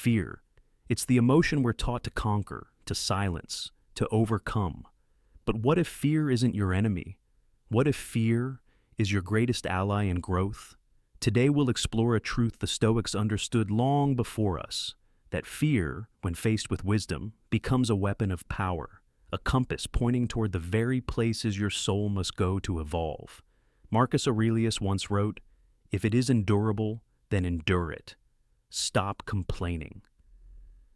Fear. It's the emotion we're taught to conquer, to silence, to overcome. But what if fear isn't your enemy? What if fear is your greatest ally in growth? Today we'll explore a truth the Stoics understood long before us, that fear, when faced with wisdom, becomes a weapon of power, a compass pointing toward the very places your soul must go to evolve. Marcus Aurelius once wrote, "If it is endurable, then endure it. Stop complaining."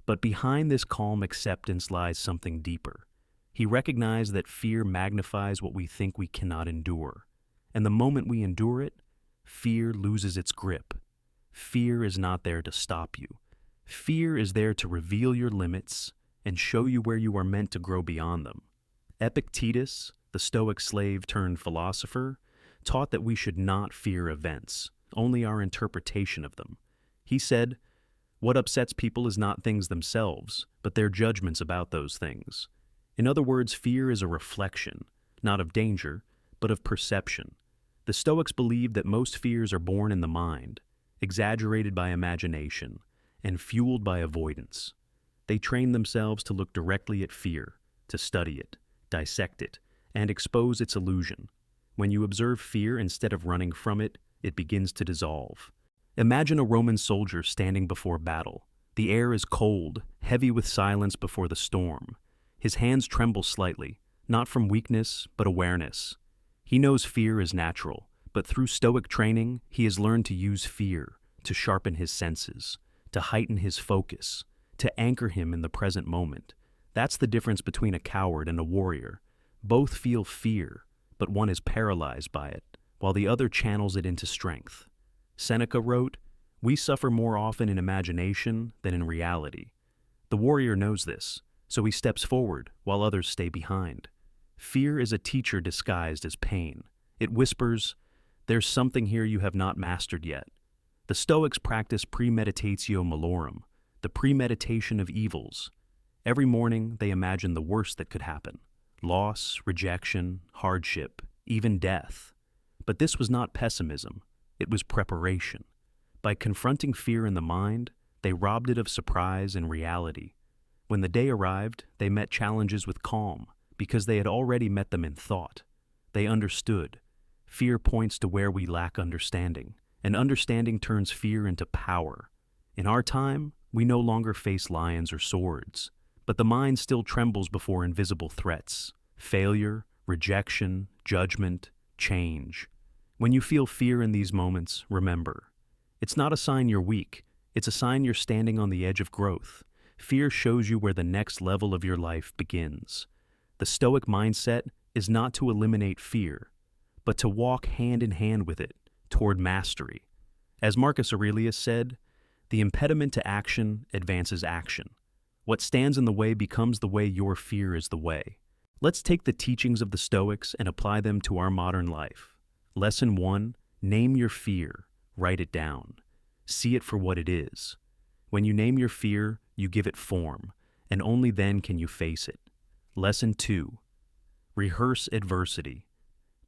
But behind this calm acceptance lies something deeper. He recognized that fear magnifies what we think we cannot endure. And the moment we endure it, fear loses its grip. Fear is not there to stop you. Fear is there to reveal your limits and show you where you are meant to grow beyond them. Epictetus, the Stoic slave turned philosopher, taught that we should not fear events, only our interpretation of them. He said, "What upsets people is not things themselves, but their judgments about those things." In other words, fear is a reflection, not of danger, but of perception. The Stoics believed that most fears are born in the mind, exaggerated by imagination, and fueled by avoidance. They trained themselves to look directly at fear, to study it, dissect it, and expose its illusion. When you observe fear instead of running from it, it begins to dissolve. Imagine a Roman soldier standing before battle. The air is cold, heavy with silence before the storm. His hands tremble slightly, not from weakness, but awareness. He knows fear is natural, but through Stoic training, he has learned to use fear to sharpen his senses, to heighten his focus, to anchor him in the present moment. That's the difference between a coward and a warrior. Both feel fear, but one is paralyzed by it, while the other channels it into strength. Seneca wrote, "We suffer more often in imagination than in reality." The warrior knows this, so he steps forward while others stay behind. Fear is a teacher disguised as pain. It whispers, "There's something here you have not mastered yet." The Stoics practice premeditatio malorum, the premeditation of evils. Every morning they imagine the worst that could happen: loss, rejection, hardship, even death. But this was not pessimism, it was preparation. By confronting fear in the mind, they robbed it of surprise and reality. When the day arrived, they met challenges with calm, because they had already met them in thought. They understood. Fear points to where we lack understanding, and understanding turns fear into power. In our time, we no longer face lions or swords, but the mind still trembles before invisible threats: failure, rejection, judgment, change. When you feel fear in these moments, remember, it's not a sign you're weak, it's a sign you're standing on the edge of growth. Fear shows you where the next level of your life begins. The Stoic mindset is not to eliminate fear, but to walk hand in hand with it toward mastery. As Marcus Aurelius said, "The impediment to action advances action. What stands in the way becomes the way your fear is the way." Let's take the teachings of the Stoics and apply them to our modern life. Lesson 1, name your fear, write it down. See it for what it is. When you name your fear, you give it form, and only then can you face it. Lesson 2, rehearse adversity.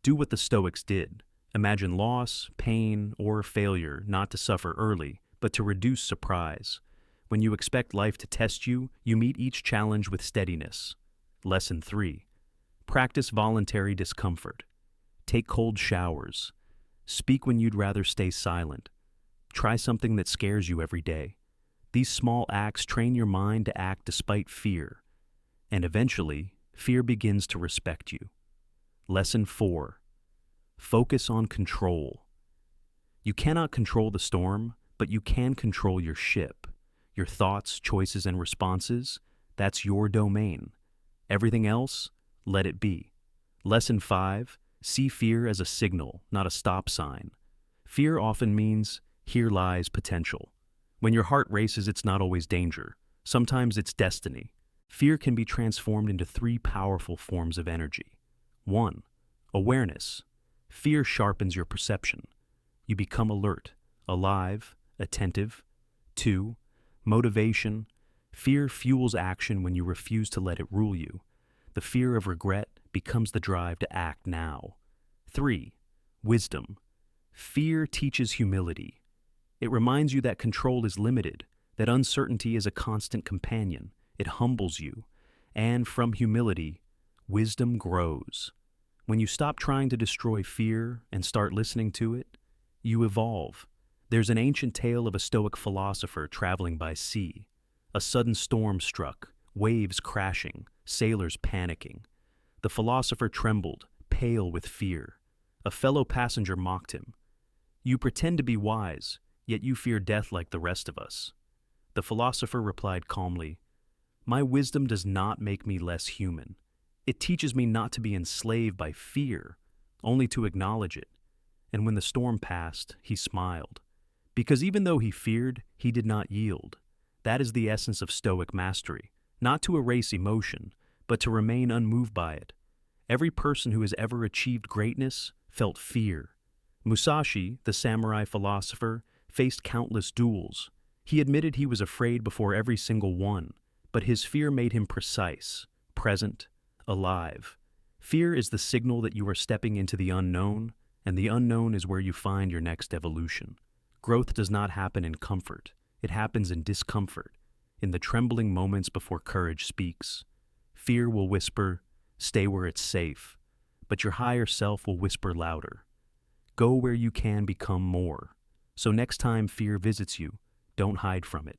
Do what the Stoics did. Imagine loss, pain, or failure, not to suffer early, but to reduce surprise. When you expect life to test you, you meet each challenge with steadiness. Lesson 3, practice voluntary discomfort. Take cold showers. Speak when you'd rather stay silent. Try something that scares you every day. These small acts train your mind to act despite fear, and eventually, fear begins to respect you. Lesson 4, focus on control. You cannot control the storm, but you can control your ship. Your thoughts, choices, and responses, that's your domain. Everything else, let it be. Lesson 5, see fear as a signal, not a stop sign. Fear often means, here lies potential. When your heart races, it's not always danger. Sometimes it's destiny. Fear can be transformed into 3 powerful forms of energy. 1, awareness. Fear sharpens your perception. You become alert, alive, attentive. 2, motivation. Fear fuels action when you refuse to let it rule you. The fear of regret becomes the drive to act now. 3, wisdom. Fear teaches humility. It reminds you that control is limited, that uncertainty is a constant companion. It humbles you, and from humility, wisdom grows. When you stop trying to destroy fear and start listening to it, you evolve. There's an ancient tale of a Stoic philosopher traveling by sea. A sudden storm struck, waves crashing, sailors panicking. The philosopher trembled, pale with fear. A fellow passenger mocked him. "You pretend to be wise, yet you fear death like the rest of us." The philosopher replied calmly, "My wisdom does not make me less human. It teaches me not to be enslaved by fear, only to acknowledge it." And when the storm passed, he smiled. Because even though he feared, he did not yield. That is the essence of Stoic mastery, not to erase emotion, but to remain unmoved by it. Every person who has ever achieved greatness felt fear. Musashi, the samurai philosopher, faced countless duels. He admitted he was afraid before every single one, but his fear made him precise, present, alive. Fear is the signal that you are stepping into the unknown, and the unknown is where you find your next evolution. Growth does not happen in comfort. It happens in discomfort, in the trembling moments before courage speaks. Fear will whisper, "Stay where it's safe," but your higher self will whisper louder. Go where you can become more. So next time fear visits you, don't hide from it.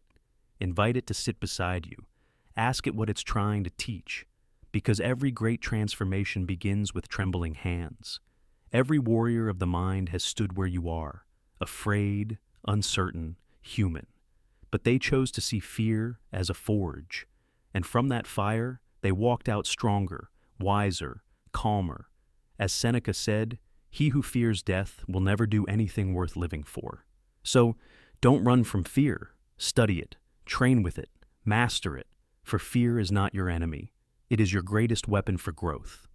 Invite it to sit beside you. Ask it what it's trying to teach, because every great transformation begins with trembling hands. Every warrior of the mind has stood where you are, afraid, uncertain, human. But they chose to see fear as a forge, and from that fire, they walked out stronger, wiser, calmer. As Seneca said, "He who fears death will never do anything worth living for." So, don't run from fear. Study it, train with it, master it, for fear is not your enemy. It is your greatest weapon for growth.